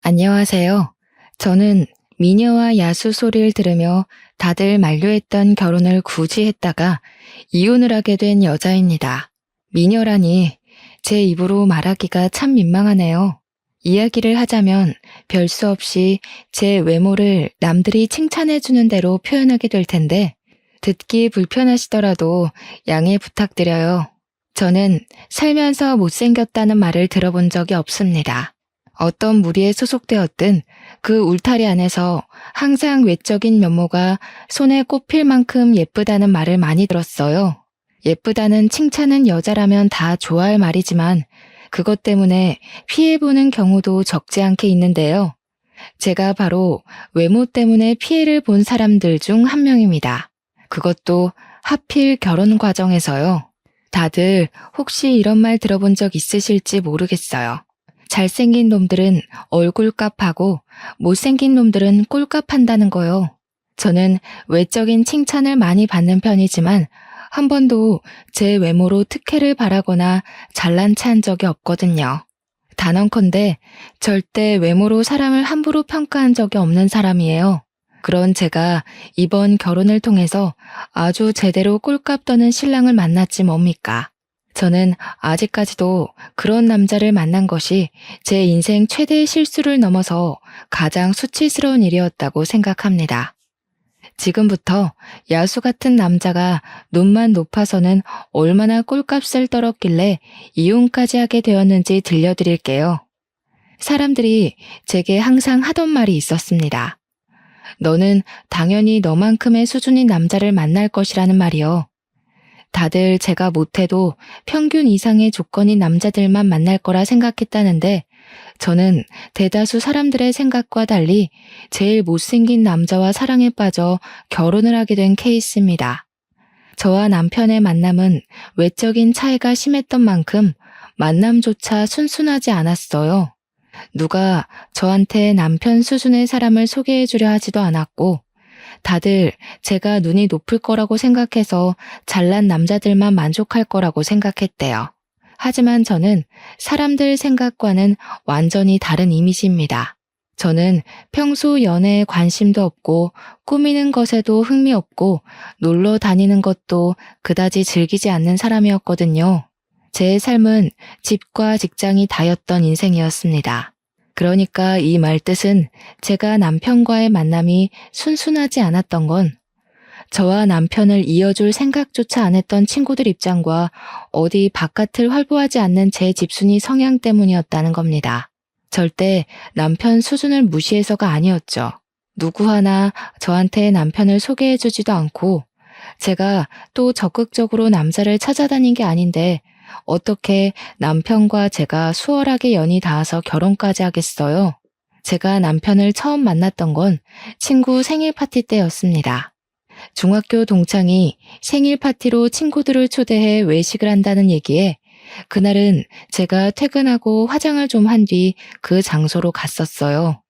안녕하세요. 저는 미녀와 야수 소리를 들으며 다들 만류했던 결혼을 굳이 했다가 이혼을 하게 된 여자입니다. 미녀라니 제 입으로 말하기가 참 민망하네요. 이야기를 하자면 별 수 없이 제 외모를 남들이 칭찬해주는 대로 표현하게 될 텐데 듣기 불편하시더라도 양해 부탁드려요. 저는 살면서 못생겼다는 말을 들어본 적이 없습니다. 어떤 무리에 소속되었든 그 울타리 안에서 항상 외적인 면모가 손에 꼽힐 만큼 예쁘다는 말을 많이 들었어요. 예쁘다는 칭찬은 여자라면 다 좋아할 말이지만 그것 때문에 피해보는 경우도 적지 않게 있는데요. 제가 바로 외모 때문에 피해를 본 사람들 중 한 명입니다. 그것도 하필 결혼 과정에서요. 다들 혹시 이런 말 들어본 적 있으실지 모르겠어요. 잘생긴 놈들은 얼굴값하고 못생긴 놈들은 꼴값한다는 거요. 저는 외적인 칭찬을 많이 받는 편이지만 한 번도 제 외모로 특혜를 바라거나 잘난 체한 적이 없거든요. 단언컨대 절대 외모로 사람을 함부로 평가한 적이 없는 사람이에요. 그런 제가 이번 결혼을 통해서 아주 제대로 꼴값 떠는 신랑을 만났지 뭡니까? 저는 아직까지도 그런 남자를 만난 것이 제 인생 최대의 실수를 넘어서 가장 수치스러운 일이었다고 생각합니다. 지금부터 야수 같은 남자가 눈만 높아서는 얼마나 꼴값을 떨었길래 이혼까지 하게 되었는지 들려드릴게요. 사람들이 제게 항상 하던 말이 있었습니다. 너는 당연히 너만큼의 수준인 남자를 만날 것이라는 말이요. 다들 제가 못해도 평균 이상의 조건인 남자들만 만날 거라 생각했다는데 저는 대다수 사람들의 생각과 달리 제일 못생긴 남자와 사랑에 빠져 결혼을 하게 된 케이스입니다. 저와 남편의 만남은 외적인 차이가 심했던 만큼 만남조차 순순하지 않았어요. 누가 저한테 남편 수준의 사람을 소개해 주려 하지도 않았고 다들 제가 눈이 높을 거라고 생각해서 잘난 남자들만 만족할 거라고 생각했대요. 하지만 저는 사람들 생각과는 완전히 다른 이미지입니다. 저는 평소 연애에 관심도 없고 꾸미는 것에도 흥미없고 놀러 다니는 것도 그다지 즐기지 않는 사람이었거든요. 제 삶은 집과 직장이 다였던 인생이었습니다. 그러니까 이 말 뜻은 제가 남편과의 만남이 순순하지 않았던 건 저와 남편을 이어줄 생각조차 안 했던 친구들 입장과 어디 바깥을 활보하지 않는 제 집순이 성향 때문이었다는 겁니다. 절대 남편 수준을 무시해서가 아니었죠. 누구 하나 저한테 남편을 소개해주지도 않고 제가 또 적극적으로 남자를 찾아다닌 게 아닌데 어떻게 남편과 제가 수월하게 연이 닿아서 결혼까지 하겠어요? 제가 남편을 처음 만났던 건 친구 생일 파티 때였습니다. 중학교 동창이 생일 파티로 친구들을 초대해 외식을 한다는 얘기에 그날은 제가 퇴근하고 화장을 좀 한 뒤 그 장소로 갔었어요.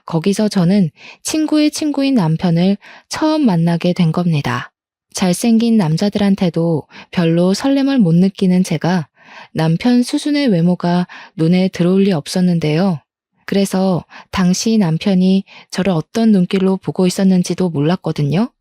거기서 저는 친구의 친구인 남편을 처음 만나게 된 겁니다. 잘생긴 남자들한테도 별로 설렘을 못 느끼는 제가 남편 수준의 외모가 눈에 들어올 리 없었는데요. 그래서 당시 남편이 저를 어떤 눈길로 보고 있었는지도 몰랐거든요.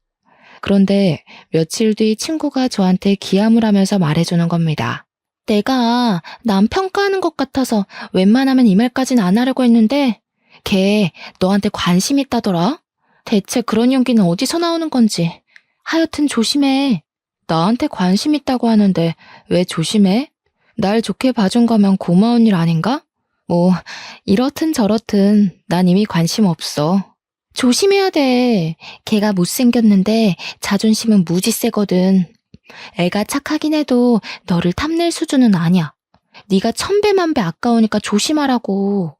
그런데 며칠 뒤 친구가 저한테 기함을 하면서 말해주는 겁니다. 내가 남 평가하는 것 같아서 웬만하면 이 말까진 안 하려고 했는데 걔 너한테 관심 있다더라? 대체 그런 용기는 어디서 나오는 건지. 하여튼 조심해. 나한테 관심 있다고 하는데 왜 조심해? 날 좋게 봐준 거면 고마운 일 아닌가? 뭐 이렇든 저렇든 난 이미 관심 없어. 조심해야 돼. 걔가 못생겼는데 자존심은 무지 세거든. 애가 착하긴 해도 너를 탐낼 수준은 아니야. 네가 천배만배 아까우니까 조심하라고.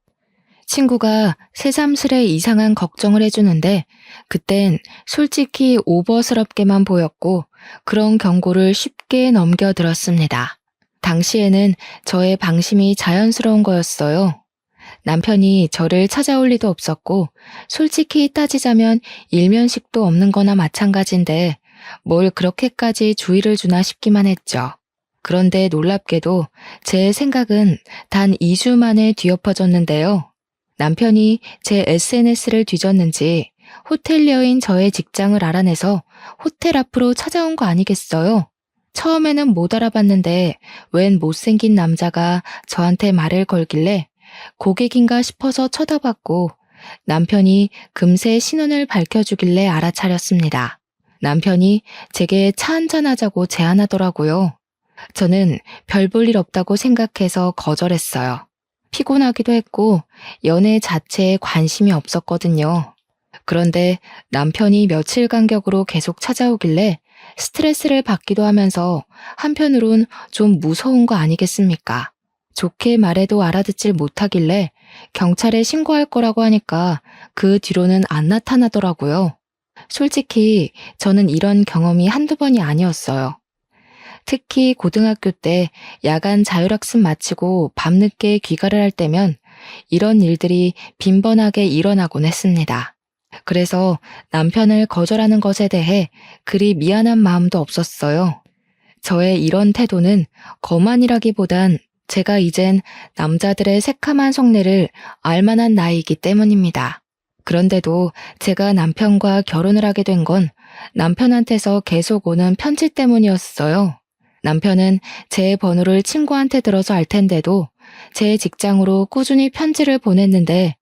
친구가 새삼스레 이상한 걱정을 해주는데 그땐 솔직히 오버스럽게만 보였고 그런 경고를 쉽게 넘겨들었습니다. 당시에는 저의 방심이 자연스러운 거였어요. 남편이 저를 찾아올 리도 없었고 솔직히 따지자면 일면식도 없는 거나 마찬가지인데 뭘 그렇게까지 주의를 주나 싶기만 했죠. 그런데 놀랍게도 제 생각은 단 2주 만에 뒤엎어졌는데요. 남편이 제 SNS를 뒤졌는지 호텔리어인 저의 직장을 알아내서 호텔 앞으로 찾아온 거 아니겠어요? 처음에는 못 알아봤는데 웬 못생긴 남자가 저한테 말을 걸길래 고객인가 싶어서 쳐다봤고 남편이 금세 신원을 밝혀주길래 알아차렸습니다. 남편이 제게 차 한잔하자고 제안하더라고요. 저는 별 볼 일 없다고 생각해서 거절했어요. 피곤하기도 했고 연애 자체에 관심이 없었거든요. 그런데 남편이 며칠 간격으로 계속 찾아오길래 스트레스를 받기도 하면서 한편으론 좀 무서운 거 아니겠습니까? 좋게 말해도 알아듣질 못하길래 경찰에 신고할 거라고 하니까 그 뒤로는 안 나타나더라고요. 솔직히 저는 이런 경험이 한두 번이 아니었어요. 특히 고등학교 때 야간 자율학습 마치고 밤늦게 귀가를 할 때면 이런 일들이 빈번하게 일어나곤 했습니다. 그래서 남편을 거절하는 것에 대해 그리 미안한 마음도 없었어요. 저의 이런 태도는 거만이라기보단 제가 이젠 남자들의 새카만 속내를 알만한 나이이기 때문입니다. 그런데도 제가 남편과 결혼을 하게 된 건 남편한테서 계속 오는 편지 때문이었어요. 남편은 제 번호를 친구한테 들어서 알 텐데도 제 직장으로 꾸준히 편지를 보냈는데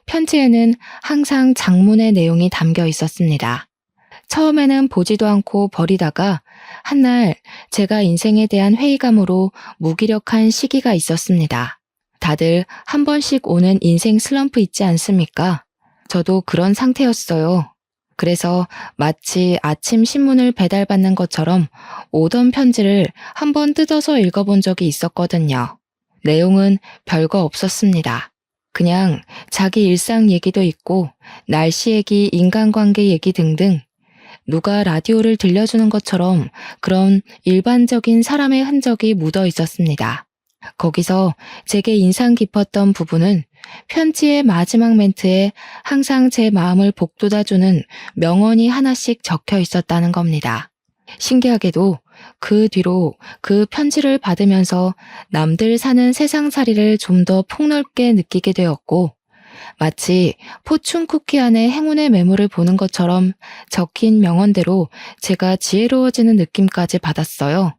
편지에는 항상 장문의 내용이 담겨 있었습니다. 처음에는 보지도 않고 버리다가 한날 제가 인생에 대한 회의감으로 무기력한 시기가 있었습니다. 다들 한 번씩 오는 인생 슬럼프 있지 않습니까? 저도 그런 상태였어요. 그래서 마치 아침 신문을 배달받는 것처럼 오던 편지를 한번 뜯어서 읽어본 적이 있었거든요. 내용은 별거 없었습니다. 그냥 자기 일상 얘기도 있고 날씨 얘기, 인간관계 얘기 등등 누가 라디오를 들려주는 것처럼 그런 일반적인 사람의 흔적이 묻어 있었습니다. 거기서 제게 인상 깊었던 부분은 편지의 마지막 멘트에 항상 제 마음을 복돋아주는 명언이 하나씩 적혀 있었다는 겁니다. 신기하게도 그 뒤로 그 편지를 받으면서 남들 사는 세상살이를 좀 더 폭넓게 느끼게 되었고 마치 포춘 쿠키 안에 행운의 매물을 보는 것처럼 적힌 명언대로 제가 지혜로워지는 느낌까지 받았어요.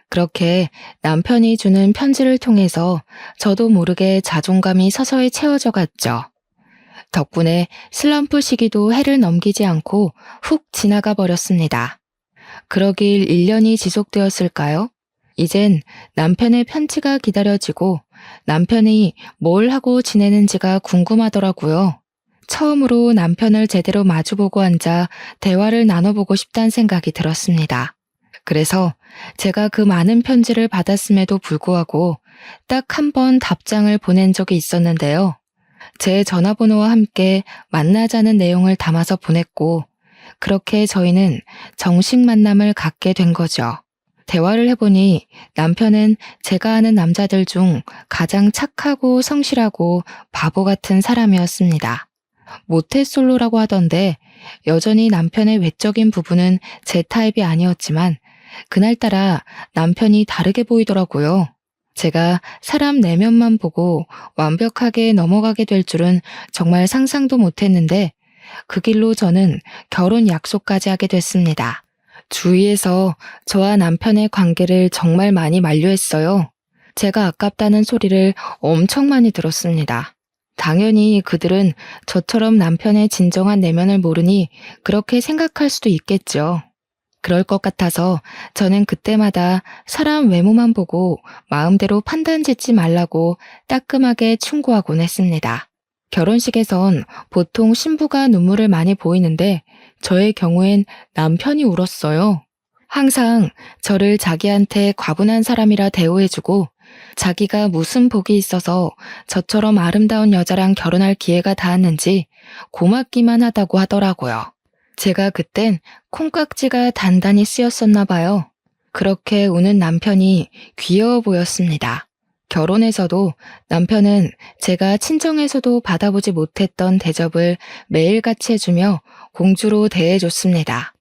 그렇게 남편이 주는 편지를 통해서 저도 모르게 자존감이 서서히 채워져 갔죠. 덕분에 슬럼프 시기도 해를 넘기지 않고 훅 지나가 버렸습니다. 그러길 1년이 지속되었을까요? 이젠 남편의 편지가 기다려지고 남편이 뭘 하고 지내는지가 궁금하더라고요. 처음으로 남편을 제대로 마주보고 앉아 대화를 나눠보고 싶다는 생각이 들었습니다. 그래서 제가 그 많은 편지를 받았음에도 불구하고 딱 한 번 답장을 보낸 적이 있었는데요. 제 전화번호와 함께 만나자는 내용을 담아서 보냈고 그렇게 저희는 정식 만남을 갖게 된 거죠. 대화를 해보니 남편은 제가 아는 남자들 중 가장 착하고 성실하고 바보 같은 사람이었습니다. 모태솔로라고 하던데 여전히 남편의 외적인 부분은 제 타입이 아니었지만 그날따라 남편이 다르게 보이더라고요. 제가 사람 내면만 보고 완벽하게 넘어가게 될 줄은 정말 상상도 못했는데 그 길로 저는 결혼 약속까지 하게 됐습니다. 주위에서 저와 남편의 관계를 정말 많이 만류했어요. 제가 아깝다는 소리를 엄청 많이 들었습니다. 당연히 그들은 저처럼 남편의 진정한 내면을 모르니 그렇게 생각할 수도 있겠죠. 그럴 것 같아서 저는 그때마다 사람 외모만 보고 마음대로 판단 짓지 말라고 따끔하게 충고하곤 했습니다. 결혼식에선 보통 신부가 눈물을 많이 보이는데 저의 경우엔 남편이 울었어요. 항상 저를 자기한테 과분한 사람이라 대우해주고 자기가 무슨 복이 있어서 저처럼 아름다운 여자랑 결혼할 기회가 닿았는지 고맙기만 하다고 하더라고요. 제가 그땐 콩깍지가 단단히 쓰였었나 봐요. 그렇게 우는 남편이 귀여워 보였습니다. 결혼해서도 남편은 제가 친정에서도 받아보지 못했던 대접을 매일같이 해주며 공주로 대해줬습니다.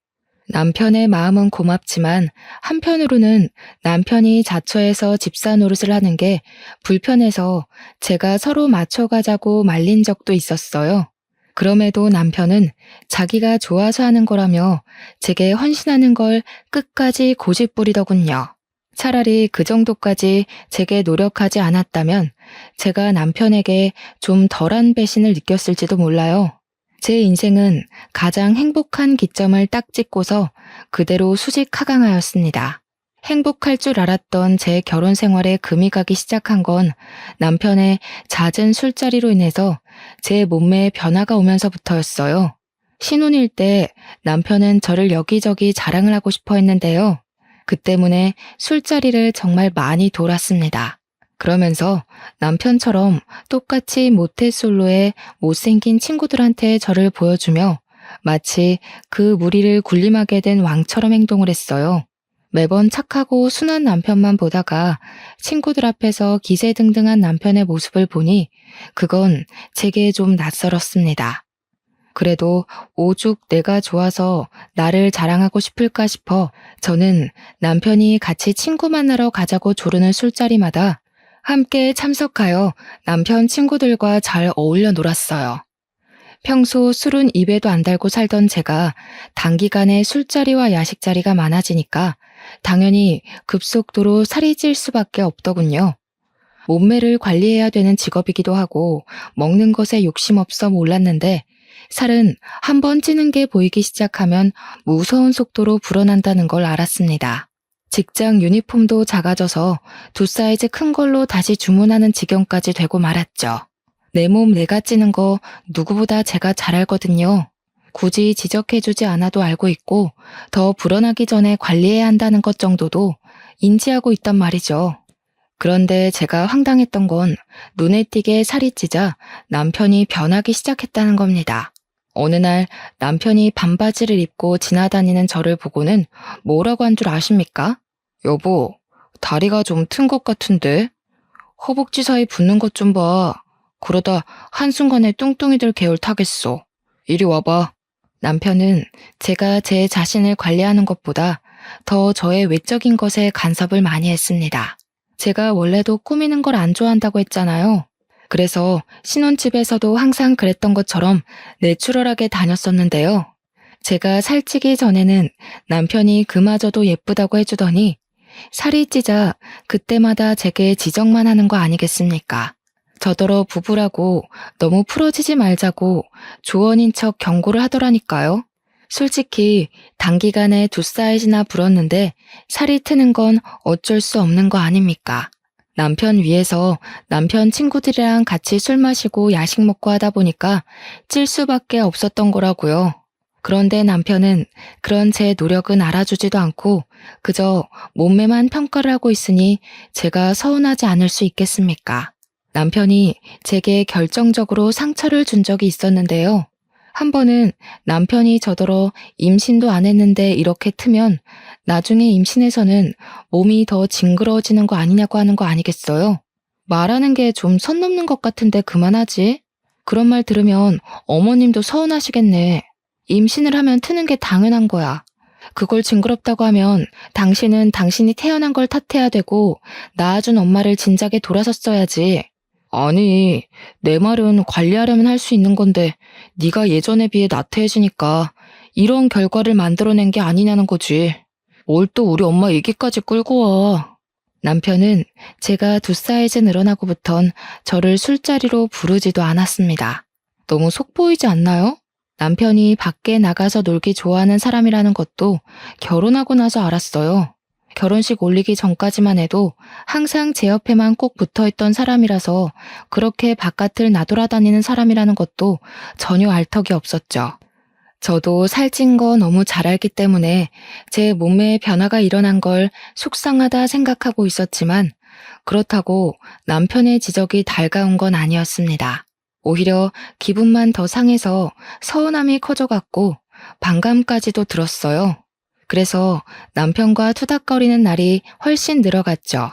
남편의 마음은 고맙지만 한편으로는 남편이 자처해서 집사 노릇을 하는 게 불편해서 제가 서로 맞춰가자고 말린 적도 있었어요. 그럼에도 남편은 자기가 좋아서 하는 거라며 제게 헌신하는 걸 끝까지 고집부리더군요. 차라리 그 정도까지 제게 노력하지 않았다면 제가 남편에게 좀 덜한 배신을 느꼈을지도 몰라요. 제 인생은 가장 행복한 기점을 딱 찍고서 그대로 수직 하강하였습니다. 행복할 줄 알았던 제 결혼 생활에 금이 가기 시작한 건 남편의 잦은 술자리로 인해서 제 몸매에 변화가 오면서부터였어요. 신혼일 때 남편은 저를 여기저기 자랑을 하고 싶어 했는데요. 그 때문에 술자리를 정말 많이 돌았습니다. 그러면서 남편처럼 똑같이 모태솔로의 못생긴 친구들한테 저를 보여주며 마치 그 무리를 군림하게 된 왕처럼 행동을 했어요. 매번 착하고 순한 남편만 보다가 친구들 앞에서 기세등등한 남편의 모습을 보니 그건 제게 좀 낯설었습니다. 그래도 오죽 내가 좋아서 나를 자랑하고 싶을까 싶어 저는 남편이 같이 친구 만나러 가자고 조르는 술자리마다 함께 참석하여 남편 친구들과 잘 어울려 놀았어요. 평소 술은 입에도 안 달고 살던 제가 단기간에 술자리와 야식자리가 많아지니까 당연히 급속도로 살이 찔 수밖에 없더군요. 몸매를 관리해야 되는 직업이기도 하고 먹는 것에 욕심 없어 몰랐는데 살은 한번 찌는 게 보이기 시작하면 무서운 속도로 불어난다는 걸 알았습니다. 직장 유니폼도 작아져서 2사이즈 큰 걸로 다시 주문하는 지경까지 되고 말았죠. 내 몸 내가 찌는 거 누구보다 제가 잘 알거든요. 굳이 지적해주지 않아도 알고 있고 더 불어나기 전에 관리해야 한다는 것 정도도 인지하고 있단 말이죠. 그런데 제가 황당했던 건 눈에 띄게 살이 찌자 남편이 변하기 시작했다는 겁니다. 어느 날 남편이 반바지를 입고 지나다니는 저를 보고는 뭐라고 한 줄 아십니까? 여보, 다리가 좀 튼 것 같은데? 허벅지 사이 붙는 것 좀 봐. 그러다 한순간에 뚱뚱이들 계열 타겠어. 이리 와봐. 남편은 제가 제 자신을 관리하는 것보다 더 저의 외적인 것에 간섭을 많이 했습니다. 제가 원래도 꾸미는 걸 안 좋아한다고 했잖아요. 그래서 신혼집에서도 항상 그랬던 것처럼 내추럴하게 다녔었는데요. 제가 살찌기 전에는 남편이 그마저도 예쁘다고 해주더니 살이 찌자 그때마다 제게 지적만 하는 거 아니겠습니까? 저더러 부부라고 너무 풀어지지 말자고 조언인 척 경고를 하더라니까요. 솔직히 단기간에 2사이즈나 불었는데 살이 트는 건 어쩔 수 없는 거 아닙니까? 남편 위해서 남편 친구들이랑 같이 술 마시고 야식 먹고 하다 보니까 찔 수밖에 없었던 거라고요. 그런데 남편은 그런 제 노력은 알아주지도 않고 그저 몸매만 평가를 하고 있으니 제가 서운하지 않을 수 있겠습니까? 남편이 제게 결정적으로 상처를 준 적이 있었는데요. 한 번은 남편이 저더러 임신도 안 했는데 이렇게 트면 나중에 임신해서는 몸이 더 징그러워지는 거 아니냐고 하는 거 아니겠어요? 말하는 게 좀 선 넘는 것 같은데 그만하지? 그런 말 들으면 어머님도 서운하시겠네. 임신을 하면 트는 게 당연한 거야. 그걸 징그럽다고 하면 당신은 당신이 태어난 걸 탓해야 되고 낳아준 엄마를 진작에 돌아섰어야지. 아니, 내 말은 관리하려면 할 수 있는 건데 네가 예전에 비해 나태해지니까 이런 결과를 만들어낸 게 아니냐는 거지. 뭘 또 우리 엄마 얘기까지 끌고 와. 남편은 제가 2사이즈 늘어나고부턴 저를 술자리로 부르지도 않았습니다. 너무 속보이지 않나요? 남편이 밖에 나가서 놀기 좋아하는 사람이라는 것도 결혼하고 나서 알았어요. 결혼식 올리기 전까지만 해도 항상 제 옆에만 꼭 붙어있던 사람이라서 그렇게 바깥을 나돌아다니는 사람이라는 것도 전혀 알 턱이 없었죠. 저도 살찐 거 너무 잘 알기 때문에 제 몸매에 변화가 일어난 걸 속상하다 생각하고 있었지만 그렇다고 남편의 지적이 달가운 건 아니었습니다. 오히려 기분만 더 상해서 서운함이 커져갔고 반감까지도 들었어요. 그래서 남편과 투닥거리는 날이 훨씬 늘어갔죠.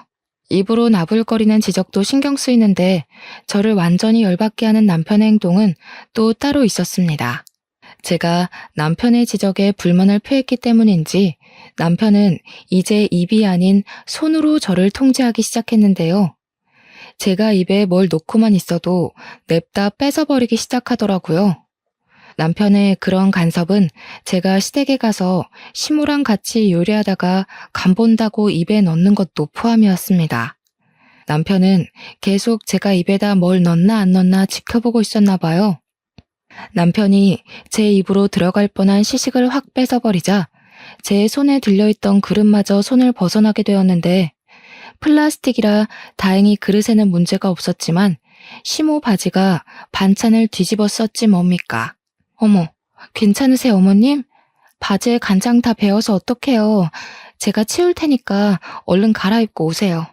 입으로 나불거리는 지적도 신경 쓰이는데 저를 완전히 열받게 하는 남편의 행동은 또 따로 있었습니다. 제가 남편의 지적에 불만을 표했기 때문인지 남편은 이제 입이 아닌 손으로 저를 통제하기 시작했는데요. 제가 입에 뭘 놓고만 있어도 냅다 뺏어버리기 시작하더라고요. 남편의 그런 간섭은 제가 시댁에 가서 시모랑 같이 요리하다가 간 본다고 입에 넣는 것도 포함이었습니다. 남편은 계속 제가 입에다 뭘 넣나 안 넣나 지켜보고 있었나 봐요. 남편이 제 입으로 들어갈 뻔한 시식을 확 뺏어버리자 제 손에 들려있던 그릇마저 손을 벗어나게 되었는데 플라스틱이라 다행히 그릇에는 문제가 없었지만 시모 바지가 반찬을 뒤집어 썼지 뭡니까. 어머, 괜찮으세요 어머님? 바지에 간장 다 배어서 어떡해요. 제가 치울 테니까 얼른 갈아입고 오세요.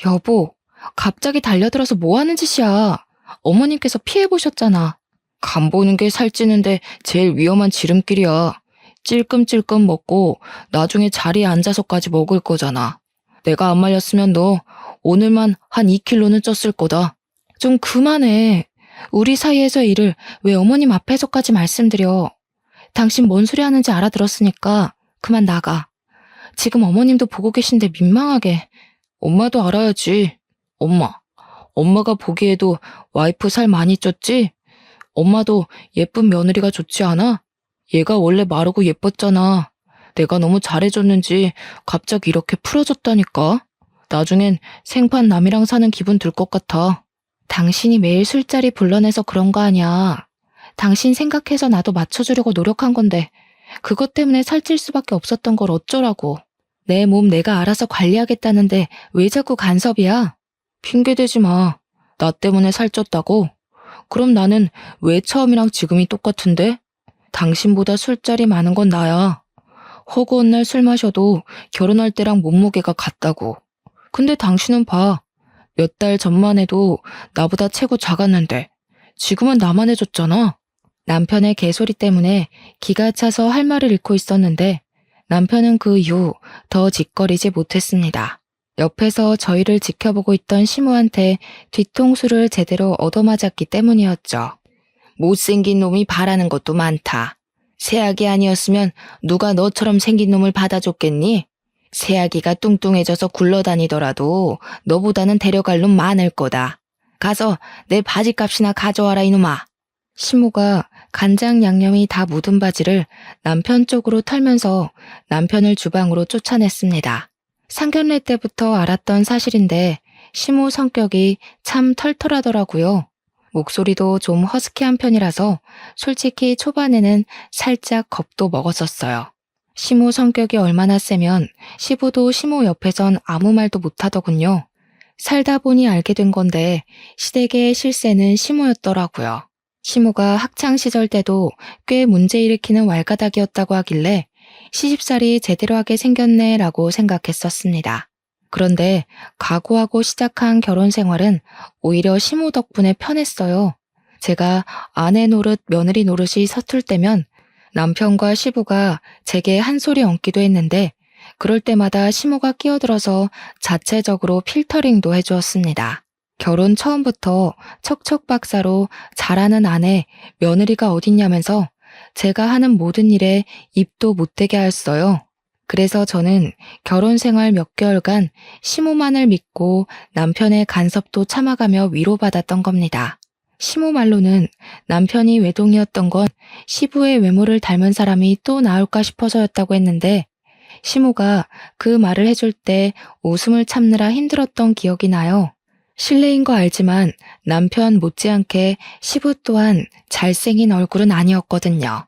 여보, 갑자기 달려들어서 뭐 하는 짓이야. 어머님께서 피해보셨잖아. 간 보는 게 살찌는데 제일 위험한 지름길이야. 찔끔찔끔 먹고 나중에 자리에 앉아서까지 먹을 거잖아. 내가 안 말렸으면 너 오늘만 한 2kg는 쪘을 거다. 좀 그만해. 우리 사이에서의 일을 왜 어머님 앞에서까지 말씀드려. 당신 뭔 소리 하는지 알아들었으니까 그만 나가. 지금 어머님도 보고 계신데 민망하게. 엄마도 알아야지. 엄마가 보기에도 와이프 살 많이 쪘지? 엄마도 예쁜 며느리가 좋지 않아? 얘가 원래 마르고 예뻤잖아. 내가 너무 잘해줬는지 갑자기 이렇게 풀어졌다니까. 나중엔 생판 남이랑 사는 기분 들 것 같아. 당신이 매일 술자리 불러내서 그런 거 아니야. 당신 생각해서 나도 맞춰주려고 노력한 건데 그것 때문에 살찔 수밖에 없었던 걸 어쩌라고. 내 몸 내가 알아서 관리하겠다는데 왜 자꾸 간섭이야? 핑계대지 마. 나 때문에 살쪘다고? 그럼 나는 왜 처음이랑 지금이 똑같은데? 당신보다 술자리 많은 건 나야. 허구한 날 술 마셔도 결혼할 때랑 몸무게가 같다고. 근데 당신은 봐. 몇 달 전만 해도 나보다 체구 작았는데 지금은 나만 해줬잖아. 남편의 개소리 때문에 기가 차서 할 말을 잃고 있었는데 남편은 그 이후 더 짓거리지 못했습니다. 옆에서 저희를 지켜보고 있던 시모한테 뒤통수를 제대로 얻어맞았기 때문이었죠. 못생긴 놈이 바라는 것도 많다. 새아기 아니었으면 누가 너처럼 생긴 놈을 받아줬겠니? 새아기가 뚱뚱해져서 굴러다니더라도 너보다는 데려갈 놈 많을 거다. 가서 내 바지값이나 가져와라 이놈아. 시모가 간장 양념이 다 묻은 바지를 남편 쪽으로 털면서 남편을 주방으로 쫓아냈습니다. 상견례 때부터 알았던 사실인데 시모 성격이 참 털털하더라고요. 목소리도 좀 허스키한 편이라서 솔직히 초반에는 살짝 겁도 먹었었어요. 시모 성격이 얼마나 세면 시부도 시모 옆에선 아무 말도 못하더군요. 살다 보니 알게 된 건데 시댁의 실세는 시모였더라고요. 시모가 학창시절 때도 꽤 문제 일으키는 왈가닥이었다고 하길래 시집살이 제대로 하게 생겼네 라고 생각했었습니다. 그런데 각오하고 시작한 결혼 생활은 오히려 시모 덕분에 편했어요. 제가 아내 노릇 며느리 노릇이 서툴 때면 남편과 시부가 제게 한 소리 얹기도 했는데 그럴 때마다 시모가 끼어들어서 자체적으로 필터링도 해주었습니다. 결혼 처음부터 척척박사로 잘하는 아내, 며느리가 어딨냐면서 제가 하는 모든 일에 입도 못 대게 하였어요. 그래서 저는 결혼 생활 몇 개월간 시모만을 믿고 남편의 간섭도 참아가며 위로받았던 겁니다. 시모 말로는 남편이 외동이었던 건 시부의 외모를 닮은 사람이 또 나올까 싶어서였다고 했는데 시모가 그 말을 해줄 때 웃음을 참느라 힘들었던 기억이 나요. 실례인 거 알지만 남편 못지않게 시부 또한 잘생긴 얼굴은 아니었거든요.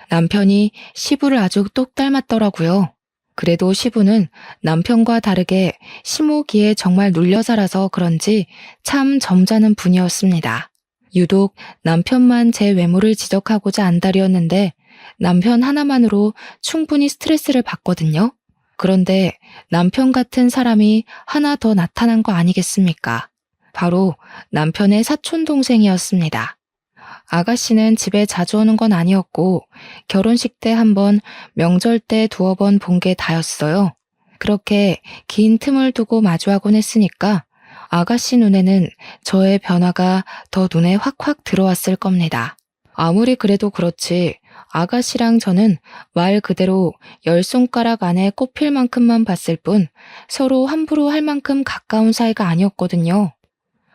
남편이 시부를 아주 똑 닮았더라고요. 그래도 시부는 남편과 다르게 시모기에 정말 눌려 살아서 그런지 참 점잖은 분이었습니다. 유독 남편만 제 외모를 지적하고자 안달이었는데 남편 하나만으로 충분히 스트레스를 받거든요. 그런데 남편 같은 사람이 하나 더 나타난 거 아니겠습니까? 바로 남편의 사촌동생이었습니다. 아가씨는 집에 자주 오는 건 아니었고 결혼식 때 한 번, 명절 때 두어 번 본 게 다였어요. 그렇게 긴 틈을 두고 마주하곤 했으니까 아가씨 눈에는 저의 변화가 더 눈에 확확 들어왔을 겁니다. 아무리 그래도 그렇지 아가씨랑 저는 말 그대로 10손가락 안에 꼽힐 만큼만 봤을 뿐 서로 함부로 할 만큼 가까운 사이가 아니었거든요.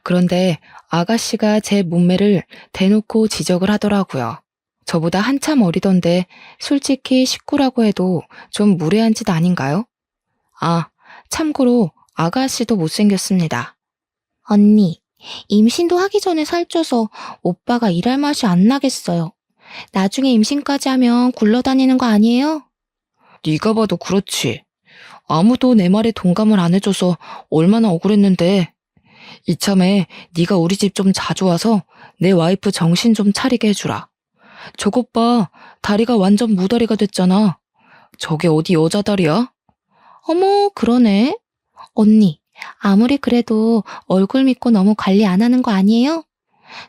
그런데 아가씨가 제 몸매를 대놓고 지적을 하더라고요. 저보다 한참 어리던데 솔직히 식구라고 해도 좀 무례한 짓 아닌가요? 아, 참고로 아가씨도 못생겼습니다. 언니, 임신도 하기 전에 살쪄서 오빠가 일할 맛이 안 나겠어요. 나중에 임신까지 하면 굴러다니는 거 아니에요? 네가 봐도 그렇지. 아무도 내 말에 동감을 안 해줘서 얼마나 억울했는데. 이참에 네가 우리 집 좀 자주 와서 내 와이프 정신 좀 차리게 해주라. 저것 봐, 다리가 완전 무다리가 됐잖아. 저게 어디 여자 다리야? 어머, 그러네. 언니, 아무리 그래도 얼굴 믿고 너무 관리 안 하는 거 아니에요?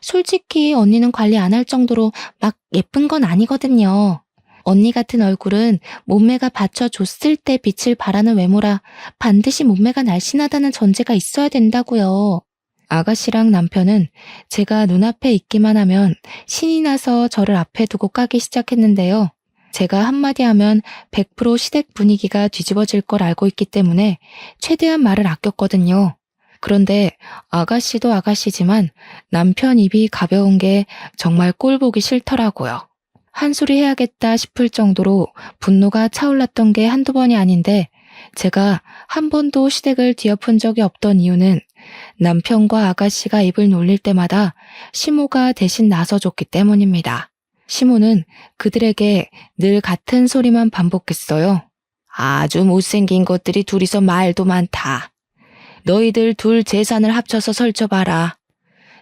솔직히 언니는 관리 안 할 정도로 막 예쁜 건 아니거든요. 언니 같은 얼굴은 몸매가 받쳐줬을 때 빛을 발하는 외모라 반드시 몸매가 날씬하다는 전제가 있어야 된다고요. 아가씨랑 남편은 제가 눈앞에 있기만 하면 신이 나서 저를 앞에 두고 까기 시작했는데요. 제가 한마디 하면 100% 시댁 분위기가 뒤집어질 걸 알고 있기 때문에 최대한 말을 아꼈거든요. 그런데 아가씨도 아가씨지만 남편 입이 가벼운 게 정말 꼴 보기 싫더라고요. 한 소리 해야겠다 싶을 정도로 분노가 차올랐던 게 한두 번이 아닌데 제가 한 번도 시댁을 뒤엎은 적이 없던 이유는 남편과 아가씨가 입을 놀릴 때마다 시모가 대신 나서줬기 때문입니다. 시모는 그들에게 늘 같은 소리만 반복했어요. 아주 못생긴 것들이 둘이서 말도 많다. 너희들 둘 재산을 합쳐서 설쳐봐라.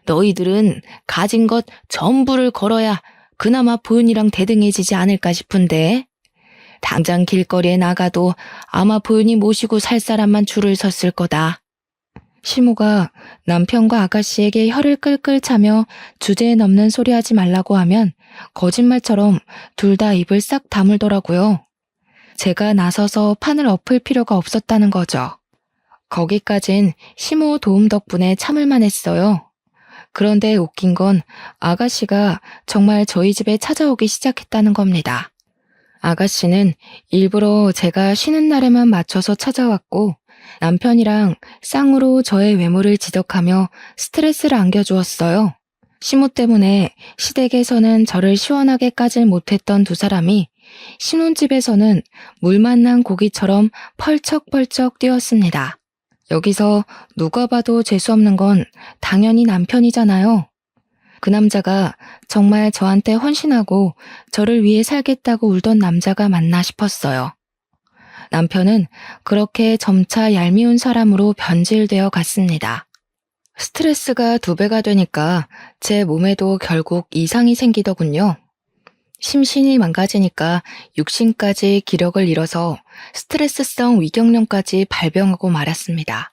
너희들은 가진 것 전부를 걸어야 그나마 보윤이랑 대등해지지 않을까 싶은데 당장 길거리에 나가도 아마 보윤이 모시고 살 사람만 줄을 섰을 거다. 시모가 남편과 아가씨에게 혀를 끌끌 차며 주제에 넘는 소리 하지 말라고 하면 거짓말처럼 둘 다 입을 싹 다물더라고요. 제가 나서서 판을 엎을 필요가 없었다는 거죠. 거기까진 시모 도움 덕분에 참을만 했어요. 그런데 웃긴 건 아가씨가 정말 저희 집에 찾아오기 시작했다는 겁니다. 아가씨는 일부러 제가 쉬는 날에만 맞춰서 찾아왔고 남편이랑 쌍으로 저의 외모를 지적하며 스트레스를 안겨주었어요. 시모 때문에 시댁에서는 저를 시원하게 까질 못했던 두 사람이 신혼집에서는 물 만난 고기처럼 펄쩍펄쩍 뛰었습니다. 여기서 누가 봐도 재수없는 건 당연히 남편이잖아요. 그 남자가 정말 저한테 헌신하고 저를 위해 살겠다고 울던 남자가 맞나 싶었어요. 남편은 그렇게 점차 얄미운 사람으로 변질되어 갔습니다. 스트레스가 2배가 되니까 제 몸에도 결국 이상이 생기더군요. 심신이 망가지니까 육신까지 기력을 잃어서 스트레스성 위경련까지 발병하고 말았습니다.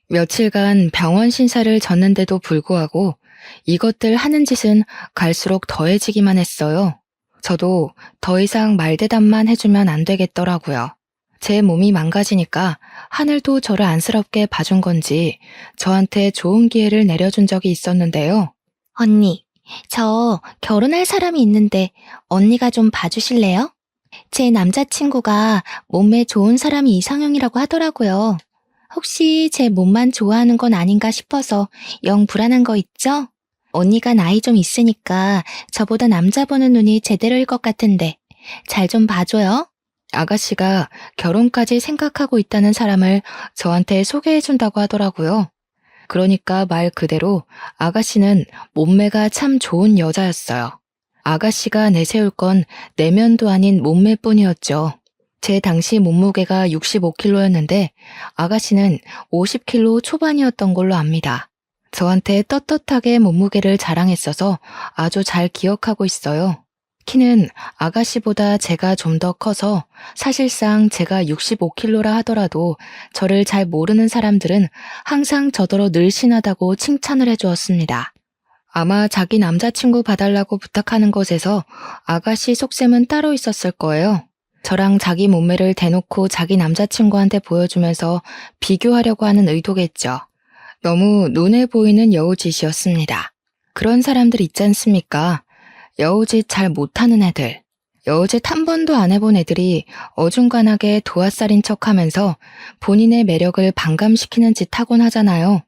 며칠간 병원 신사를 졌는데도 불구하고 이것들 하는 짓은 갈수록 더해지기만 했어요. 저도 더 이상 말대답만 해주면 안 되겠더라고요. 제 몸이 망가지니까 하늘도 저를 안쓰럽게 봐준 건지 저한테 좋은 기회를 내려준 적이 있었는데요. 언니, 저 결혼할 사람이 있는데 언니가 좀 봐주실래요? 제 남자친구가 몸매 좋은 사람이 이상형이라고 하더라고요. 혹시 제 몸만 좋아하는 건 아닌가 싶어서 영 불안한 거 있죠? 언니가 나이 좀 있으니까 저보다 남자 보는 눈이 제대로일 것 같은데 잘 좀 봐줘요. 아가씨가 결혼까지 생각하고 있다는 사람을 저한테 소개해준다고 하더라고요. 그러니까 말 그대로 아가씨는 몸매가 참 좋은 여자였어요. 아가씨가 내세울 건 내면도 아닌 몸매뿐이었죠. 제 당시 몸무게가 65kg였는데 아가씨는 50kg 초반이었던 걸로 압니다. 저한테 떳떳하게 몸무게를 자랑했어서 아주 잘 기억하고 있어요. 키는 아가씨보다 제가 좀 더 커서 사실상 제가 65kg라 하더라도 저를 잘 모르는 사람들은 항상 저더러 늘씬하다고 칭찬을 해주었습니다. 아마 자기 남자친구 봐달라고 부탁하는 것에서 아가씨 속셈은 따로 있었을 거예요. 저랑 자기 몸매를 대놓고 자기 남자친구한테 보여주면서 비교하려고 하는 의도겠죠. 너무 눈에 보이는 여우짓이었습니다. 그런 사람들 있지 않습니까? 여우짓 잘 못하는 애들. 여우짓 한 번도 안 해본 애들이 어중간하게 도화살인 척하면서 본인의 매력을 반감시키는 짓 하곤 하잖아요.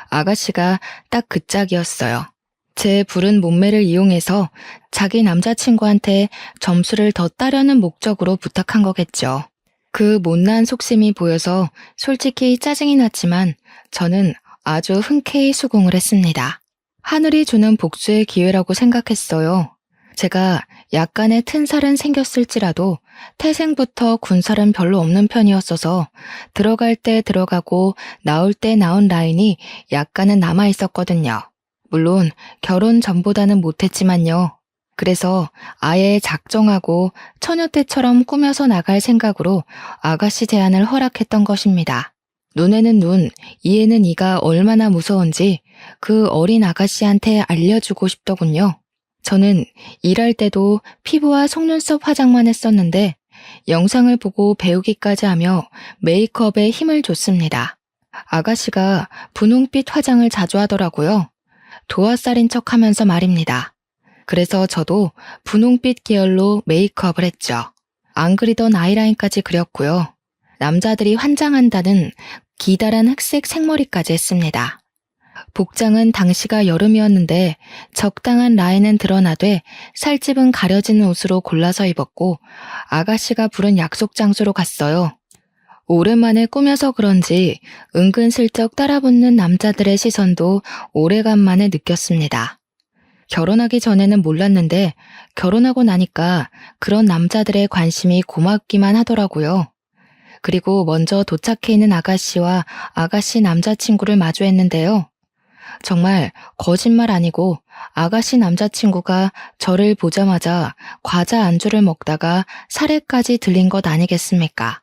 아가씨가 딱 그 짝이었어요. 제 부른 몸매를 이용해서 자기 남자친구한테 점수를 더 따려는 목적으로 부탁한 거겠죠. 그 못난 속심이 보여서 솔직히 짜증이 났지만 저는 아주 흔쾌히 수긍을 했습니다. 하늘이 주는 복수의 기회라고 생각했어요. 제가 약간의 튼살은 생겼을지라도 태생부터 군살은 별로 없는 편이었어서 들어갈 때 들어가고 나올 때 나온 라인이 약간은 남아 있었거든요. 물론 결혼 전보다는 못했지만요. 그래서 아예 작정하고 처녀 때처럼 꾸며서 나갈 생각으로 아가씨 제안을 허락했던 것입니다. 눈에는 눈, 이에는 이가 얼마나 무서운지 그 어린 아가씨한테 알려주고 싶더군요. 저는 일할 때도 피부와 속눈썹 화장만 했었는데 영상을 보고 배우기까지 하며 메이크업에 힘을 줬습니다. 아가씨가 분홍빛 화장을 자주 하더라고요. 도화살인 척 하면서 말입니다. 그래서 저도 분홍빛 계열로 메이크업을 했죠. 안 그리던 아이라인까지 그렸고요. 남자들이 환장한다는 기다란 흑색 생머리까지 했습니다. 복장은 당시가 여름이었는데 적당한 라인은 드러나되 살집은 가려지는 옷으로 골라서 입었고 아가씨가 부른 약속 장소로 갔어요. 오랜만에 꾸며서 그런지 은근슬쩍 따라붙는 남자들의 시선도 오래간만에 느꼈습니다. 결혼하기 전에는 몰랐는데 결혼하고 나니까 그런 남자들의 관심이 고맙기만 하더라고요. 그리고 먼저 도착해 있는 아가씨와 아가씨 남자친구를 마주했는데요. 정말 거짓말 아니고 아가씨 남자친구가 저를 보자마자 과자 안주를 먹다가 사례까지 들린 것 아니겠습니까?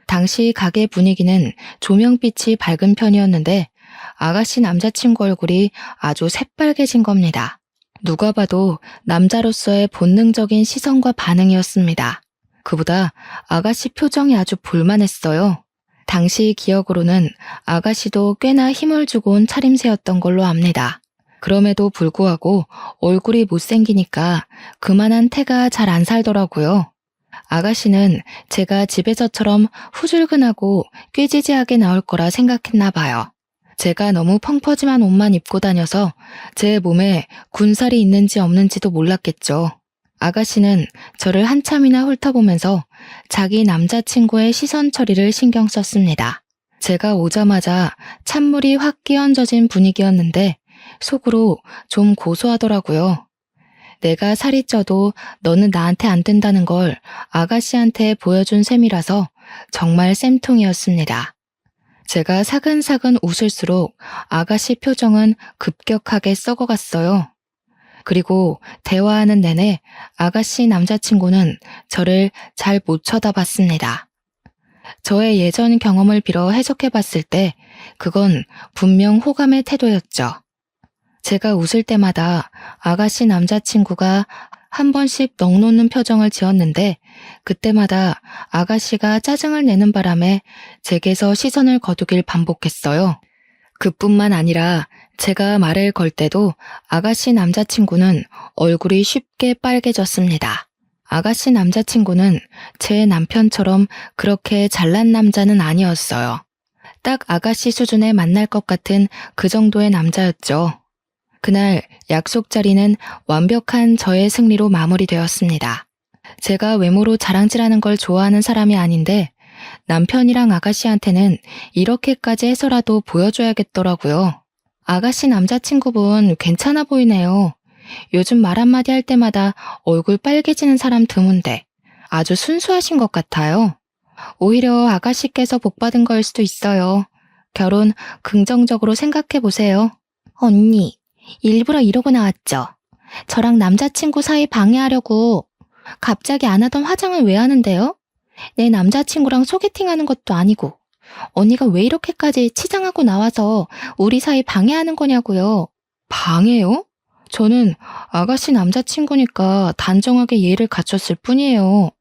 당시 가게 분위기는 조명빛이 밝은 편이었는데 아가씨 남자친구 얼굴이 아주 새빨개진 겁니다. 누가 봐도 남자로서의 본능적인 시선과 반응이었습니다. 그보다 아가씨 표정이 아주 볼만했어요. 당시 기억으로는 아가씨도 꽤나 힘을 주고 온 차림새였던 걸로 압니다. 그럼에도 불구하고 얼굴이 못생기니까 그만한 태가 잘 안 살더라고요. 아가씨는 제가 집에서처럼 후줄근하고 꾀지지하게 나올 거라 생각했나 봐요. 제가 너무 펑퍼짐한 옷만 입고 다녀서 제 몸에 군살이 있는지 없는지도 몰랐겠죠. 아가씨는 저를 한참이나 훑어보면서 자기 남자친구의 시선 처리를 신경 썼습니다. 제가 오자마자 찬물이 확 끼얹어진 분위기였는데 속으로 좀 고소하더라고요. 내가 살이 쪄도 너는 나한테 안 된다는 걸 아가씨한테 보여준 셈이라서 정말 쌤통이었습니다. 제가 사근사근 웃을수록 아가씨 표정은 급격하게 썩어갔어요. 그리고 대화하는 내내 아가씨 남자친구는 저를 잘 못 쳐다봤습니다. 저의 예전 경험을 빌어 해석해봤을 때 그건 분명 호감의 태도였죠. 제가 웃을 때마다 아가씨 남자친구가 한 번씩 넋 놓는 표정을 지었는데 그때마다 아가씨가 짜증을 내는 바람에 제게서 시선을 거두길 반복했어요. 그뿐만 아니라 제가 말을 걸 때도 아가씨 남자친구는 얼굴이 쉽게 빨개졌습니다. 아가씨 남자친구는 제 남편처럼 그렇게 잘난 남자는 아니었어요. 딱 아가씨 수준에 만날 것 같은 그 정도의 남자였죠. 그날 약속 자리는 완벽한 저의 승리로 마무리되었습니다. 제가 외모로 자랑질하는 걸 좋아하는 사람이 아닌데 남편이랑 아가씨한테는 이렇게까지 해서라도 보여줘야겠더라고요. 아가씨 남자친구분 괜찮아 보이네요. 요즘 말 한마디 할 때마다 얼굴 빨개지는 사람 드문데 아주 순수하신 것 같아요. 오히려 아가씨께서 복받은 거일 수도 있어요. 결혼 긍정적으로 생각해 보세요. 언니, 일부러 이러고 나왔죠? 저랑 남자친구 사이 방해하려고 갑자기 안 하던 화장을 왜 하는데요? 내 남자친구랑 소개팅하는 것도 아니고 언니가 왜 이렇게까지 치장하고 나와서 우리 사이 방해하는 거냐고요. 방해요? 저는 아가씨 남자친구니까 단정하게 예의를 갖췄을 뿐이에요.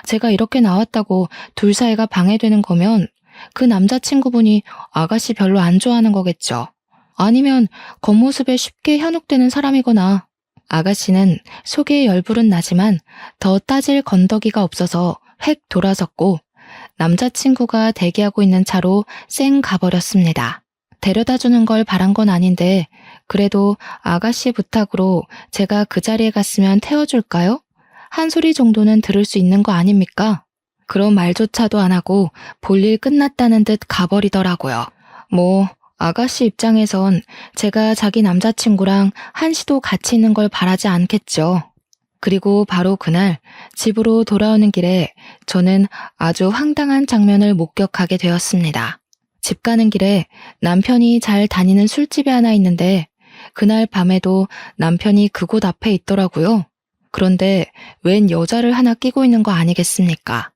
제가 이렇게 나왔다고 둘 사이가 방해되는 거면 그 남자친구분이 아가씨 별로 안 좋아하는 거겠죠. 아니면 겉모습에 쉽게 현혹되는 사람이거나 아가씨는 속에 열불은 나지만 더 따질 건더기가 없어서 획 돌아섰고 남자친구가 대기하고 있는 차로 쌩 가버렸습니다. 데려다 주는 걸 바란 건 아닌데 그래도 아가씨 부탁으로 제가 그 자리에 갔으면 태워줄까요? 한 소리 정도는 들을 수 있는 거 아닙니까? 그런 말조차도 안 하고 볼일 끝났다는 듯 가버리더라고요. 뭐 아가씨 입장에선 제가 자기 남자친구랑 한시도 같이 있는 걸 바라지 않겠죠. 그리고 바로 그날 집으로 돌아오는 길에 저는 아주 황당한 장면을 목격하게 되었습니다. 집 가는 길에 남편이 잘 다니는 술집이 하나 있는데 그날 밤에도 남편이 그곳 앞에 있더라고요. 그런데 웬 여자를 하나 끼고 있는 거 아니겠습니까?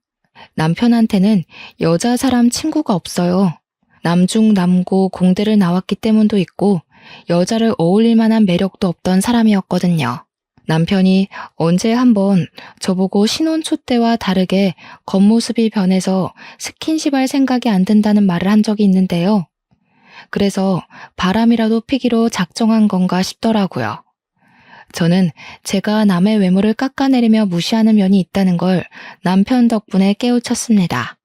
남편한테는 여자 사람 친구가 없어요. 남중남고 공대를 나왔기 때문도 있고 여자를 어울릴 만한 매력도 없던 사람이었거든요. 남편이 언제 한번 저보고 신혼초 때와 다르게 겉모습이 변해서 스킨십할 생각이 안 든다는 말을 한 적이 있는데요. 그래서 바람이라도 피기로 작정한 건가 싶더라고요. 저는 제가 남의 외모를 깎아내리며 무시하는 면이 있다는 걸 남편 덕분에 깨우쳤습니다.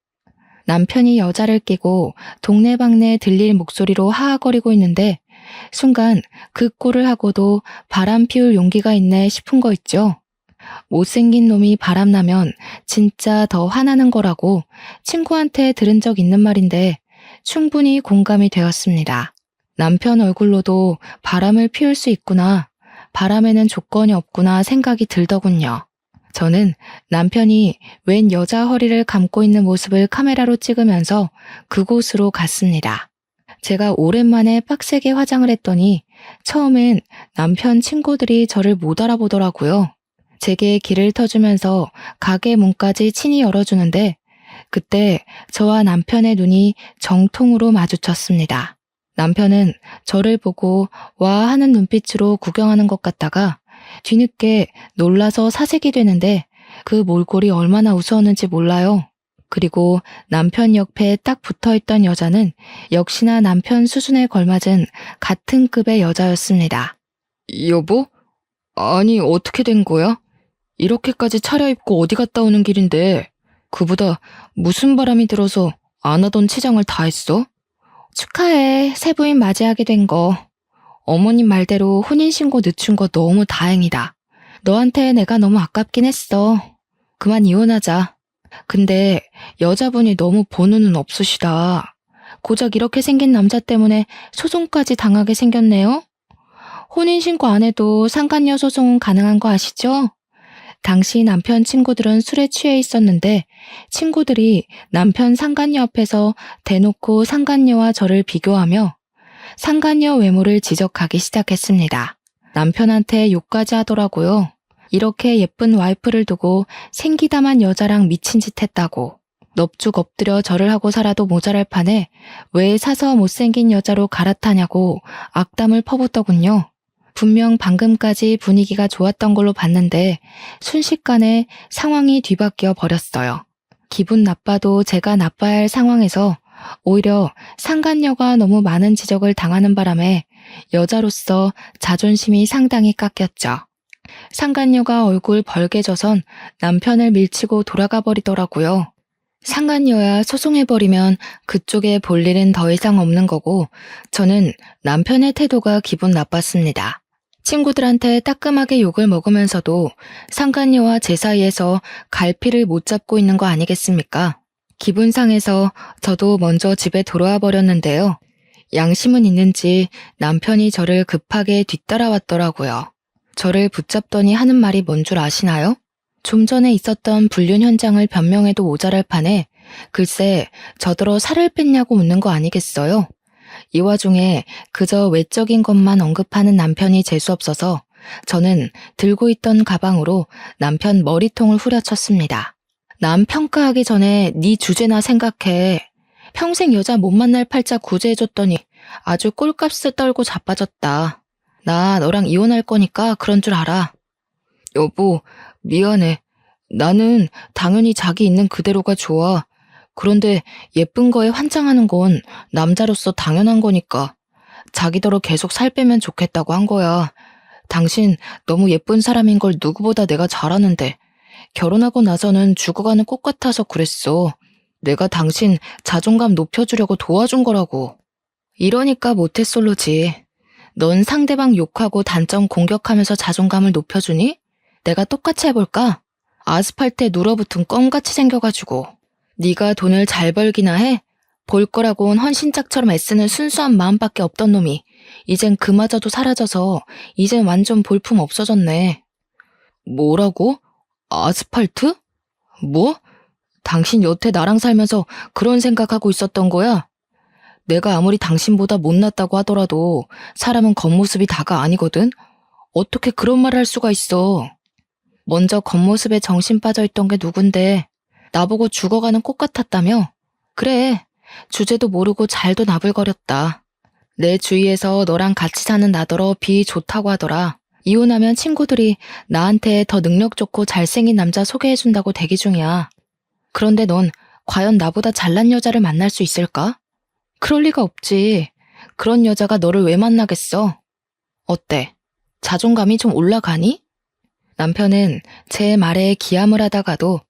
남편이 여자를 끼고 동네방네 들릴 목소리로 하하거리고 있는데 순간 그 꼴을 하고도 바람 피울 용기가 있네 싶은 거 있죠. 못생긴 놈이 바람나면 진짜 더 화나는 거라고 친구한테 들은 적 있는 말인데 충분히 공감이 되었습니다. 남편 얼굴로도 바람을 피울 수 있구나, 바람에는 조건이 없구나 생각이 들더군요. 저는 남편이 웬 여자 허리를 감고 있는 모습을 카메라로 찍으면서 그곳으로 갔습니다. 제가 오랜만에 빡세게 화장을 했더니 처음엔 남편 친구들이 저를 못 알아보더라고요. 제게 길을 터주면서 가게 문까지 친히 열어주는데 그때 저와 남편의 눈이 정통으로 마주쳤습니다. 남편은 저를 보고 와 하는 눈빛으로 구경하는 것 같다가 뒤늦게 놀라서 사색이 되는데 그 몰골이 얼마나 우스웠는지 몰라요. 그리고 남편 옆에 딱 붙어있던 여자는 역시나 남편 수준에 걸맞은 같은 급의 여자였습니다. 여보? 아니 어떻게 된 거야? 이렇게까지 차려입고 어디 갔다 오는 길인데 그보다 무슨 바람이 들어서 안 하던 치장을 다 했어? 축하해, 새 부인 맞이하게 된 거. 어머님 말대로 혼인신고 늦춘 거 너무 다행이다. 너한테 내가 너무 아깝긴 했어. 그만 이혼하자. 근데 여자분이 너무 보는 눈 없으시다. 고작 이렇게 생긴 남자 때문에 소송까지 당하게 생겼네요. 혼인신고 안 해도 상간녀 소송은 가능한 거 아시죠? 당시 남편 친구들은 술에 취해 있었는데 친구들이 남편 상간녀 앞에서 대놓고 상간녀와 저를 비교하며 상간녀 외모를 지적하기 시작했습니다. 남편한테 욕까지 하더라고요. 이렇게 예쁜 와이프를 두고 생기다만 여자랑 미친 짓 했다고. 넙죽 엎드려 절을 하고 살아도 모자랄 판에 왜 사서 못생긴 여자로 갈아타냐고 악담을 퍼붓더군요. 분명 방금까지 분위기가 좋았던 걸로 봤는데 순식간에 상황이 뒤바뀌어 버렸어요. 기분 나빠도 제가 나빠야 할 상황에서 오히려 상간녀가 너무 많은 지적을 당하는 바람에 여자로서 자존심이 상당히 깎였죠. 상간녀가 얼굴 벌개져선 남편을 밀치고 돌아가 버리더라고요. 상간녀야 소송해버리면 그쪽에 볼 일은 더 이상 없는 거고 저는 남편의 태도가 기분 나빴습니다. 친구들한테 따끔하게 욕을 먹으면서도 상간녀와 제 사이에서 갈피를 못 잡고 있는 거 아니겠습니까? 기분 상해서 저도 먼저 집에 돌아와 버렸는데요. 양심은 있는지 남편이 저를 급하게 뒤따라왔더라고요. 저를 붙잡더니 하는 말이 뭔 줄 아시나요? 좀 전에 있었던 불륜 현장을 변명해도 모자랄 판에 글쎄 저더러 살을 뺐냐고 묻는 거 아니겠어요? 이 와중에 그저 외적인 것만 언급하는 남편이 재수없어서 저는 들고 있던 가방으로 남편 머리통을 후려쳤습니다. 남 평가하기 전에 네 주제나 생각해. 평생 여자 못 만날 팔자 구제해줬더니 아주 꼴값을 떨고 자빠졌다. 나 너랑 이혼할 거니까 그런 줄 알아. 여보, 미안해. 나는 당연히 자기 있는 그대로가 좋아. 그런데 예쁜 거에 환장하는 건 남자로서 당연한 거니까. 자기더러 계속 살 빼면 좋겠다고 한 거야. 당신 너무 예쁜 사람인 걸 누구보다 내가 잘 아는데 결혼하고 나서는 죽어가는 꽃 같아서 그랬어. 내가 당신 자존감 높여주려고 도와준 거라고. 이러니까 모태솔로지. 넌 상대방 욕하고 단점 공격하면서 자존감을 높여주니? 내가 똑같이 해볼까? 아스팔트에 눌어붙은 껌같이 생겨가지고. 네가 돈을 잘 벌기나 해? 볼 거라곤 헌신짝처럼 애쓰는 순수한 마음밖에 없던 놈이 이젠 그마저도 사라져서 이젠 완전 볼품 없어졌네. 뭐라고? 아스팔트? 뭐? 당신 여태 나랑 살면서 그런 생각하고 있었던 거야? 내가 아무리 당신보다 못났다고 하더라도 사람은 겉모습이 다가 아니거든? 어떻게 그런 말을 할 수가 있어? 먼저 겉모습에 정신 빠져있던 게 누군데 나보고 죽어가는 꽃 같았다며? 그래, 주제도 모르고 잘도 나불거렸다. 내 주위에서 너랑 같이 사는 나더러 비 좋다고 하더라. 이혼하면 친구들이 나한테 더 능력 좋고 잘생긴 남자 소개해준다고 대기 중이야. 그런데 넌 과연 나보다 잘난 여자를 만날 수 있을까? 그럴 리가 없지. 그런 여자가 너를 왜 만나겠어? 어때? 자존감이 좀 올라가니? 남편은 제 말에 기함을 하다가도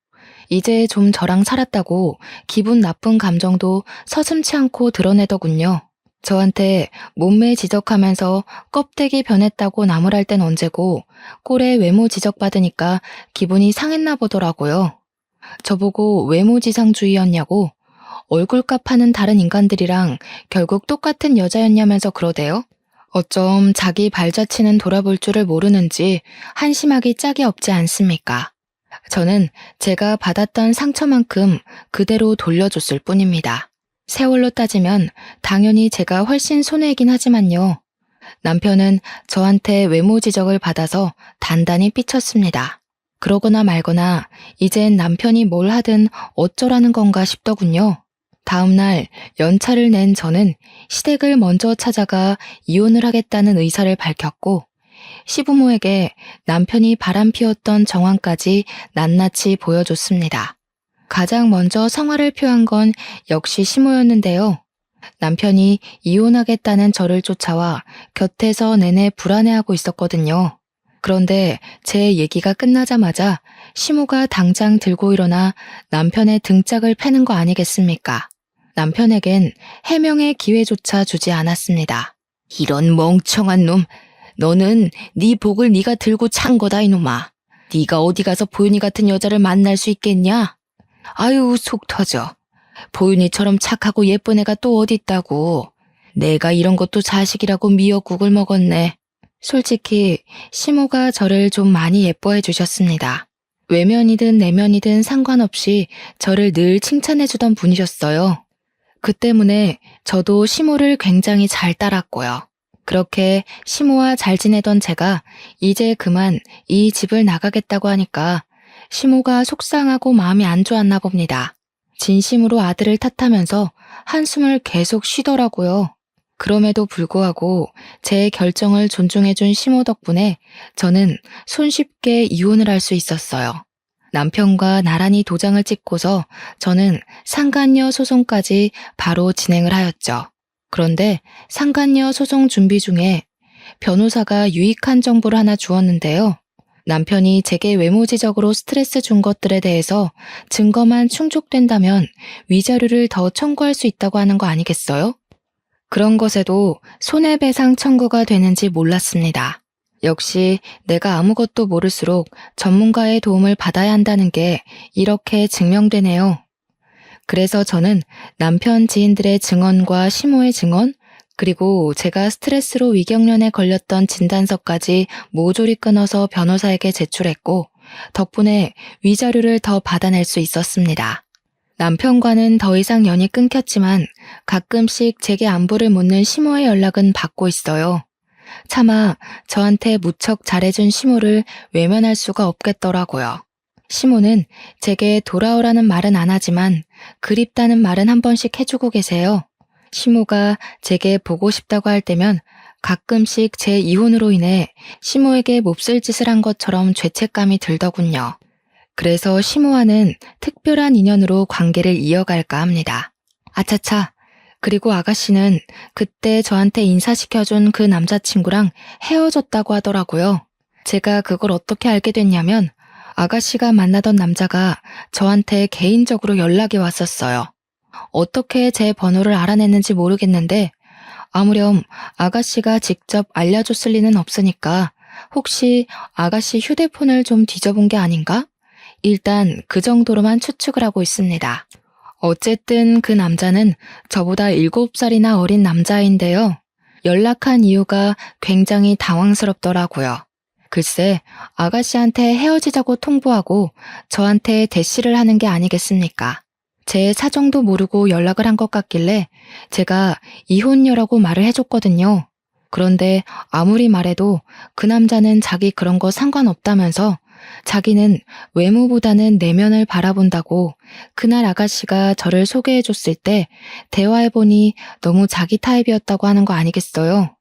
이제 좀 저랑 살았다고 기분 나쁜 감정도 서슴치 않고 드러내더군요. 저한테 몸매 지적하면서 껍데기 변했다고 나무랄 땐 언제고 꼴에 외모 지적받으니까 기분이 상했나 보더라고요. 저보고 외모지상주의였냐고 얼굴값 하는 다른 인간들이랑 결국 똑같은 여자였냐면서 그러대요. 어쩜 자기 발자취는 돌아볼 줄을 모르는지 한심하기 짝이 없지 않습니까? 저는 제가 받았던 상처만큼 그대로 돌려줬을 뿐입니다. 세월로 따지면 당연히 제가 훨씬 손해이긴 하지만요. 남편은 저한테 외모 지적을 받아서 단단히 삐쳤습니다. 그러거나 말거나 이젠 남편이 뭘 하든 어쩌라는 건가 싶더군요. 다음날 연차를 낸 저는 시댁을 먼저 찾아가 이혼을 하겠다는 의사를 밝혔고 시부모에게 남편이 바람피웠던 정황까지 낱낱이 보여줬습니다. 가장 먼저 성화를 표한 건 역시 시모였는데요. 남편이 이혼하겠다는 저를 쫓아와 곁에서 내내 불안해하고 있었거든요. 그런데 제 얘기가 끝나자마자 시모가 당장 들고 일어나 남편의 등짝을 패는 거 아니겠습니까? 남편에겐 해명의 기회조차 주지 않았습니다. 이런 멍청한 놈, 너는 네 복을 네가 들고 찬 거다 이놈아. 네가 어디 가서 보윤이 같은 여자를 만날 수 있겠냐? 아유 속 터져. 보윤이처럼 착하고 예쁜 애가 또 어디 있다고. 내가 이런 것도 자식이라고 미역국을 먹었네. 솔직히 시모가 저를 좀 많이 예뻐해 주셨습니다. 외면이든 내면이든 상관없이 저를 늘 칭찬해 주던 분이셨어요. 그 때문에 저도 시모를 굉장히 잘 따랐고요. 그렇게 시모와 잘 지내던 제가 이제 그만 이 집을 나가겠다고 하니까 시모가 속상하고 마음이 안 좋았나 봅니다. 진심으로 아들을 탓하면서 한숨을 계속 쉬더라고요. 그럼에도 불구하고 제 결정을 존중해준 시모 덕분에 저는 손쉽게 이혼을 할 수 있었어요. 남편과 나란히 도장을 찍고서 저는 상간녀 소송까지 바로 진행을 하였죠. 그런데 상간녀 소송 준비 중에 변호사가 유익한 정보를 하나 주었는데요. 남편이 제게 외모지적으로 스트레스 준 것들에 대해서 증거만 충족된다면 위자료를 더 청구할 수 있다고 하는 거 아니겠어요? 그런 것에도 손해배상 청구가 되는지 몰랐습니다. 역시 내가 아무것도 모를수록 전문가의 도움을 받아야 한다는 게 이렇게 증명되네요. 그래서 저는 남편 지인들의 증언과 시모의 증언, 그리고 제가 스트레스로 위경련에 걸렸던 진단서까지 모조리 끊어서 변호사에게 제출했고 덕분에 위자료를 더 받아낼 수 있었습니다. 남편과는 더 이상 연이 끊겼지만 가끔씩 제게 안부를 묻는 시모의 연락은 받고 있어요. 차마 저한테 무척 잘해준 시모를 외면할 수가 없겠더라고요. 시모는 제게 돌아오라는 말은 안 하지만 그립다는 말은 한 번씩 해주고 계세요. 시모가 제게 보고 싶다고 할 때면 가끔씩 제 이혼으로 인해 시모에게 몹쓸 짓을 한 것처럼 죄책감이 들더군요. 그래서 시모와는 특별한 인연으로 관계를 이어갈까 합니다. 아차차, 그리고 아가씨는 그때 저한테 인사시켜준 그 남자친구랑 헤어졌다고 하더라고요. 제가 그걸 어떻게 알게 됐냐면 아가씨가 만나던 남자가 저한테 개인적으로 연락이 왔었어요. 어떻게 제 번호를 알아냈는지 모르겠는데 아무렴 아가씨가 직접 알려줬을 리는 없으니까 혹시 아가씨 휴대폰을 좀 뒤져본 게 아닌가? 일단 그 정도로만 추측을 하고 있습니다. 어쨌든 그 남자는 저보다 7살이나 어린 남자인데요. 연락한 이유가 굉장히 당황스럽더라고요. 글쎄, 아가씨한테 헤어지자고 통보하고 저한테 대시를 하는 게 아니겠습니까? 제 사정도 모르고 연락을 한 것 같길래 제가 이혼녀라고 말을 해줬거든요. 그런데 아무리 말해도 그 남자는 자기 그런 거 상관없다면서 자기는 외모보다는 내면을 바라본다고 그날 아가씨가 저를 소개해줬을 때 대화해보니 너무 자기 타입이었다고 하는 거 아니겠어요?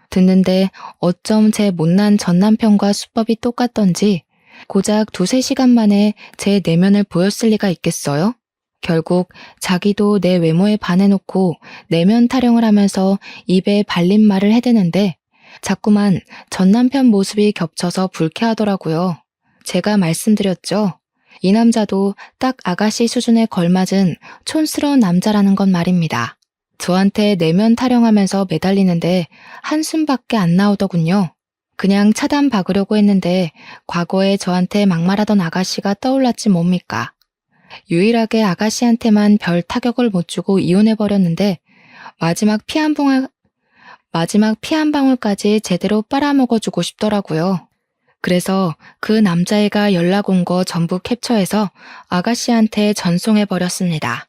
듣는데 어쩜 제 못난 전남편과 수법이 똑같던지 고작 2-3시간 만에 제 내면을 보였을 리가 있겠어요? 결국 자기도 내 외모에 반해놓고 내면 타령을 하면서 입에 발린 말을 해대는데 자꾸만 전남편 모습이 겹쳐서 불쾌하더라고요. 제가 말씀드렸죠. 이 남자도 딱 아가씨 수준에 걸맞은 촌스러운 남자라는 건 말입니다. 저한테 내면 타령하면서 매달리는데 한숨밖에 안 나오더군요. 그냥 차단 박으려고 했는데 과거에 저한테 막말하던 아가씨가 떠올랐지 뭡니까. 유일하게 아가씨한테만 별 타격을 못 주고 이혼해버렸는데 마지막 피 한 방울까지 제대로 빨아먹어주고 싶더라고요. 그래서 그 남자애가 연락 온 거 전부 캡처해서 아가씨한테 전송해버렸습니다.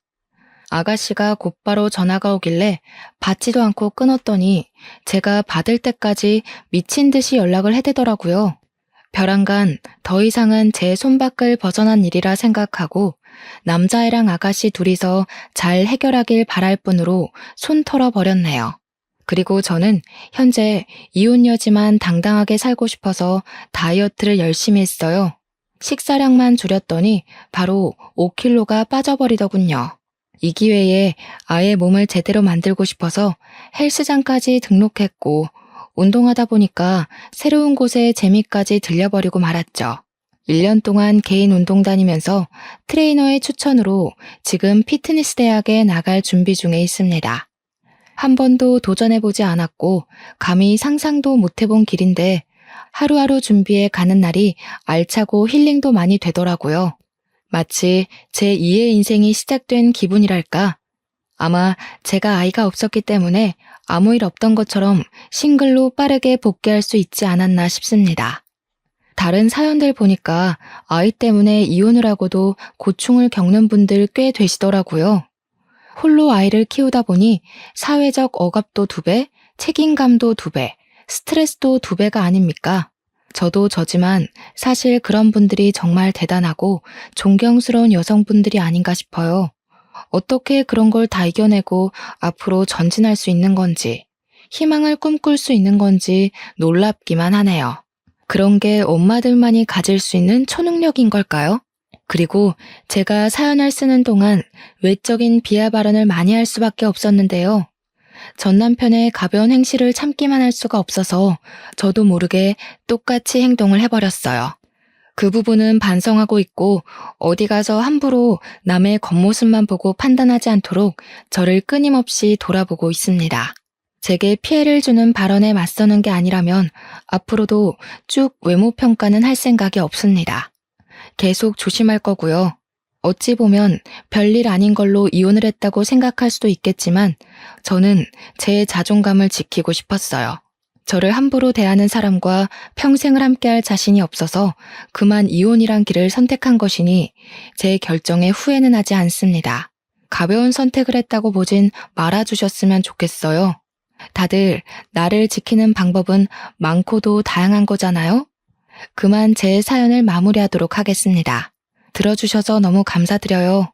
아가씨가 곧바로 전화가 오길래 받지도 않고 끊었더니 제가 받을 때까지 미친 듯이 연락을 해대더라고요. 벼랑간 더 이상은 제 손밖을 벗어난 일이라 생각하고 남자애랑 아가씨 둘이서 잘 해결하길 바랄 뿐으로 손 털어버렸네요. 그리고 저는 현재 이혼녀지만 당당하게 살고 싶어서 다이어트를 열심히 했어요. 식사량만 줄였더니 바로 5kg가 빠져버리더군요. 이 기회에 아예 몸을 제대로 만들고 싶어서 헬스장까지 등록했고 운동하다 보니까 새로운 곳에 재미까지 들려버리고 말았죠. 1년 동안 개인 운동 다니면서 트레이너의 추천으로 지금 피트니스 대학에 나갈 준비 중에 있습니다. 한 번도 도전해보지 않았고 감히 상상도 못해본 길인데 하루하루 준비해 가는 날이 알차고 힐링도 많이 되더라고요. 마치 제 2의 인생이 시작된 기분이랄까. 아마 제가 아이가 없었기 때문에 아무 일 없던 것처럼 싱글로 빠르게 복귀할 수 있지 않았나 싶습니다. 다른 사연들 보니까 아이 때문에 이혼을 하고도 고충을 겪는 분들 꽤 되시더라고요. 홀로 아이를 키우다 보니 사회적 억압도 2배, 책임감도 2배, 스트레스도 2배가 아닙니까? 저도 저지만 사실 그런 분들이 정말 대단하고 존경스러운 여성분들이 아닌가 싶어요. 어떻게 그런 걸 다 이겨내고 앞으로 전진할 수 있는 건지, 희망을 꿈꿀 수 있는 건지 놀랍기만 하네요. 그런 게 엄마들만이 가질 수 있는 초능력인 걸까요? 그리고 제가 사연을 쓰는 동안 외적인 비하 발언을 많이 할 수밖에 없었는데요. 전 남편의 가벼운 행실을 참기만 할 수가 없어서 저도 모르게 똑같이 행동을 해버렸어요. 그 부분은 반성하고 있고 어디 가서 함부로 남의 겉모습만 보고 판단하지 않도록 저를 끊임없이 돌아보고 있습니다. 제게 피해를 주는 발언에 맞서는 게 아니라면 앞으로도 쭉 외모 평가는 할 생각이 없습니다. 계속 조심할 거고요. 어찌 보면 별일 아닌 걸로 이혼을 했다고 생각할 수도 있겠지만 저는 제 자존감을 지키고 싶었어요. 저를 함부로 대하는 사람과 평생을 함께할 자신이 없어서 그만 이혼이란 길을 선택한 것이니 제 결정에 후회는 하지 않습니다. 가벼운 선택을 했다고 보진 말아주셨으면 좋겠어요. 다들 나를 지키는 방법은 많고도 다양한 거잖아요? 그만 제 사연을 마무리하도록 하겠습니다. 들어주셔서 너무 감사드려요.